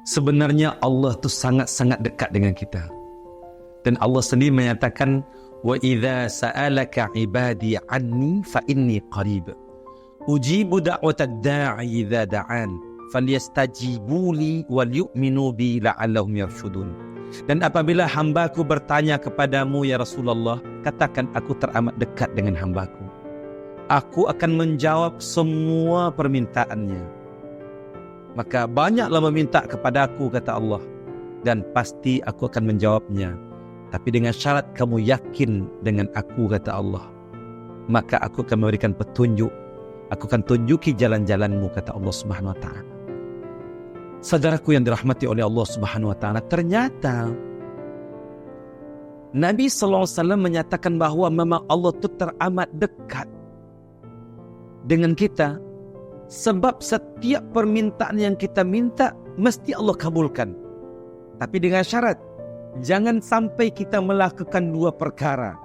Sebenarnya Allah tu sangat-sangat dekat dengan kita. Dan Allah sendiri menyatakan, wa idza sa'alaka ibadi anni fa inni qarib ujibu da'watad da'i idza da'an falyastajibu li wal yu'minu bi la'allahum yarshudun. Dan apabila hambaku bertanya kepadamu ya Rasulullah, katakan aku teramat dekat dengan hambaku. Aku akan menjawab semua permintaannya. Maka banyaklah meminta kepadaku, kata Allah, dan pasti aku akan menjawabnya. Tapi dengan syarat kamu yakin dengan aku, kata Allah. Maka aku akan memberikan petunjuk. Aku akan tunjuki jalan-jalanmu, kata Allah Subhanahu wa ta'ala. Saudaraku yang dirahmati oleh Allah Subhanahu wa ta'ala, ternyata Nabi SAW menyatakan bahawa memang Allah itu teramat dekat dengan kita. Sebab setiap permintaan yang kita minta mesti Allah kabulkan. Tapi dengan syarat, jangan sampai kita melakukan dua perkara.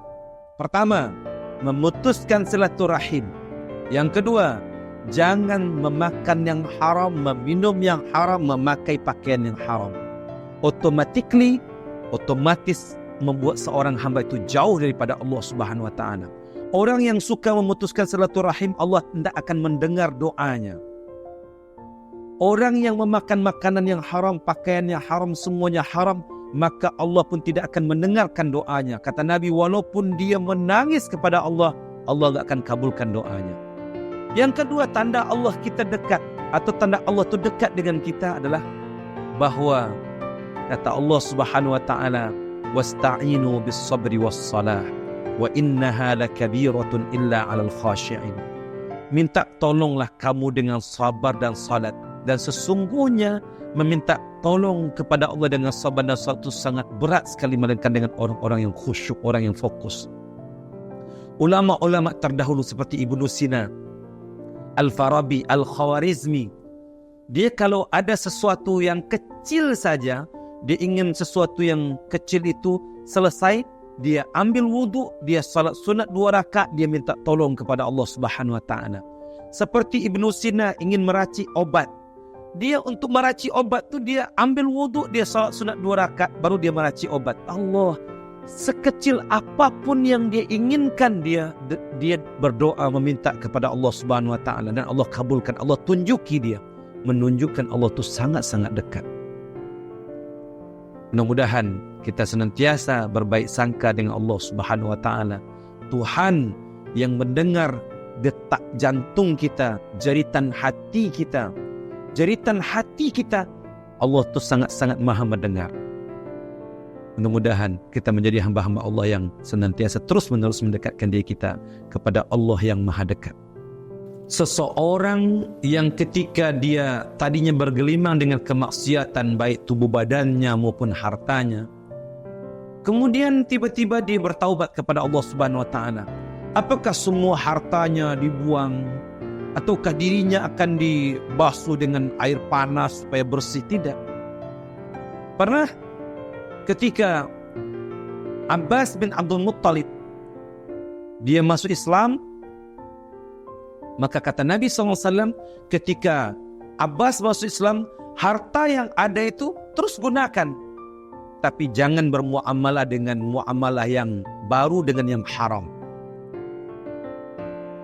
Pertama, memutuskan silaturahim. Yang kedua, jangan memakan yang haram, meminum yang haram, memakai pakaian yang haram. Otomatis membuat seorang hamba itu jauh daripada Allah Subhanahu wa ta'ala. Orang yang suka memutuskan silaturahim, Allah tidak akan mendengar doanya. Orang yang memakan makanan yang haram, pakaian yang haram, semuanya haram, maka Allah pun tidak akan mendengarkan doanya. Kata Nabi, walaupun dia menangis kepada Allah, Allah tidak akan kabulkan doanya. Yang kedua, tanda Allah kita dekat, atau tanda Allah itu dekat dengan kita adalah bahawa kata Allah Subhanahu wa ta'ala, wasta'inu bis sabri was salah wa innaha lakabiratun illa 'alal khashi'in. Minta tolonglah kamu dengan sabar dan salat, dan sesungguhnya meminta tolong kepada Allah dengan sabar dan salat itu sangat berat sekali, melainkan dengan orang-orang yang khusyuk, orang yang fokus. Ulama-ulama terdahulu seperti Ibnu Sina, Al-Farabi, Al-Khawarizmi, dia kalau ada sesuatu yang kecil saja, dia ingin sesuatu yang kecil itu selesai, dia ambil wudhu, dia salat sunat 2 rakaat, dia minta tolong kepada Allah Subhanahu wa ta'ala. Seperti Ibnu Sina ingin meracik obat, dia untuk meracik obat tu dia ambil wudhu, dia salat sunat 2 rakaat, baru dia meracik obat. Allah, sekecil apapun yang dia inginkan, dia berdoa meminta kepada Allah Subhanahu wa ta'ala, dan Allah kabulkan. Allah tunjuki dia, menunjukkan Allah tu sangat-sangat dekat. Mudah-mudahan kita senantiasa berbaik sangka dengan Allah Subhanahu wa ta'ala, Tuhan yang mendengar detak jantung kita, jeritan hati kita. Jeritan hati kita, Allah itu sangat-sangat maha mendengar. Mudah-mudahan kita menjadi hamba-hamba Allah yang senantiasa terus-menerus mendekatkan diri kita kepada Allah yang maha dekat. Seseorang yang ketika dia tadinya bergelimang dengan kemaksiatan, baik tubuh badannya maupun hartanya, kemudian tiba-tiba dia bertaubat kepada Allah Subhanahu wa ta'ala. Apakah semua hartanya dibuang? Ataukah dirinya akan dibasuh dengan air panas supaya bersih? Tidak. Pernah ketika Abbas bin Abdul Muttalib dia masuk Islam, maka kata Nabi SAW, ketika Abbas masuk Islam, harta yang ada itu terus gunakan, tapi jangan bermuamalah dengan muamalah yang baru dengan yang haram.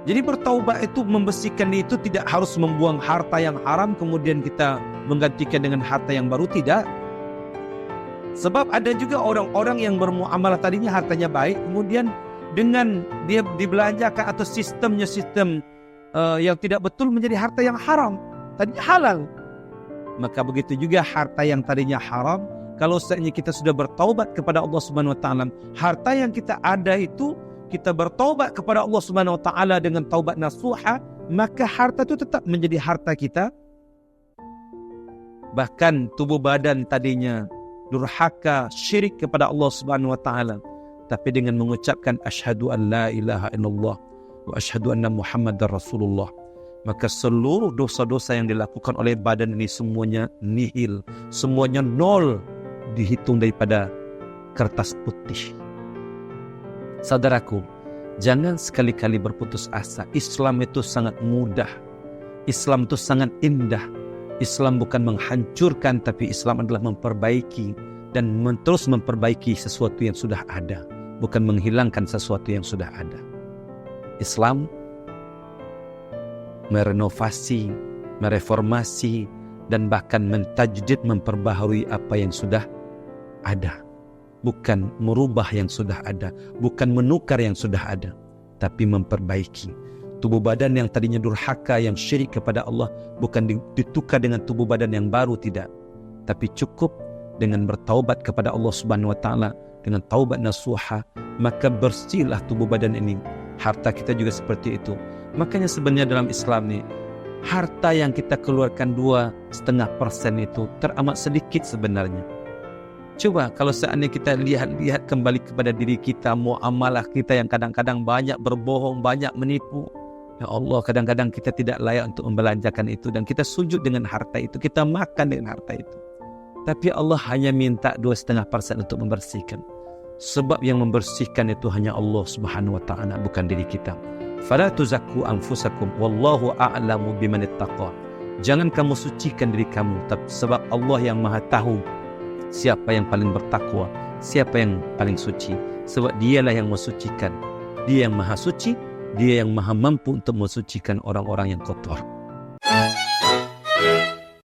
Jadi bertaubat itu membersihkan itu, tidak harus membuang harta yang haram kemudian kita menggantikan dengan harta yang baru, tidak. Sebab ada juga orang-orang yang bermuamalah tadinya hartanya baik, kemudian dengan dia dibelanjakan atau sistemnya sistem yang tidak betul menjadi harta yang haram, tadinya halal. Maka begitu juga harta yang tadinya haram, kalau seandainya kita sudah bertaubat kepada Allah Subhanahu wa ta'ala, harta yang kita ada itu kita bertaubat kepada Allah Subhanahu wa ta'ala dengan taubat nasuha, maka harta itu tetap menjadi harta kita. Bahkan tubuh badan tadinya durhaka, syirik kepada Allah Subhanahu wa ta'ala, tapi dengan mengucapkan asyhadu an la ilaha illallah wa asyhadu anna Muhammadar Rasulullah, maka seluruh dosa-dosa yang dilakukan oleh badan ini semuanya nihil, semuanya nol, dihitung daripada kertas putih. Saudaraku, jangan sekali-kali berputus asa. Islam itu sangat mudah, Islam itu sangat indah. Islam bukan menghancurkan, tapi Islam adalah memperbaiki dan terus memperbaiki sesuatu yang sudah ada, bukan menghilangkan sesuatu yang sudah ada. Islam merenovasi, mereformasi, dan bahkan mentajdid, memperbaharui apa yang sudah ada. Bukan merubah yang sudah ada, bukan menukar yang sudah ada, tapi memperbaiki. Tubuh badan yang tadinya durhaka, yang syirik kepada Allah, bukan ditukar dengan tubuh badan yang baru, tidak. Tapi cukup dengan bertaubat kepada Allah Subhanahu wa Ta'ala, dengan taubat nasuha, maka bersihlah tubuh badan ini. Harta kita juga seperti itu. Makanya sebenarnya dalam Islam nih, harta yang kita keluarkan 2,5% itu teramat sedikit sebenarnya. Coba kalau seandainya kita lihat kembali kepada diri kita, muamalah kita yang kadang-kadang banyak berbohong, banyak menipu. Ya Allah, kadang-kadang kita tidak layak untuk membelanjakan itu, dan kita sujud dengan harta itu, kita makan dengan harta itu. Tapi Allah hanya minta 2,5% untuk membersihkan. Sebab yang membersihkan itu hanya Allah Subhanahu wa Ta'ala, bukan diri kita. Fala tuzakku anfusakum wallahu a'lamu biman ittaqa. Jangan kamu sucikan diri kamu, sebab Allah yang Maha tahu siapa yang paling bertakwa, siapa yang paling suci. Sebab dialah yang mensucikan. Dia yang Maha suci, dia yang Maha mampu untuk mensucikan orang-orang yang kotor.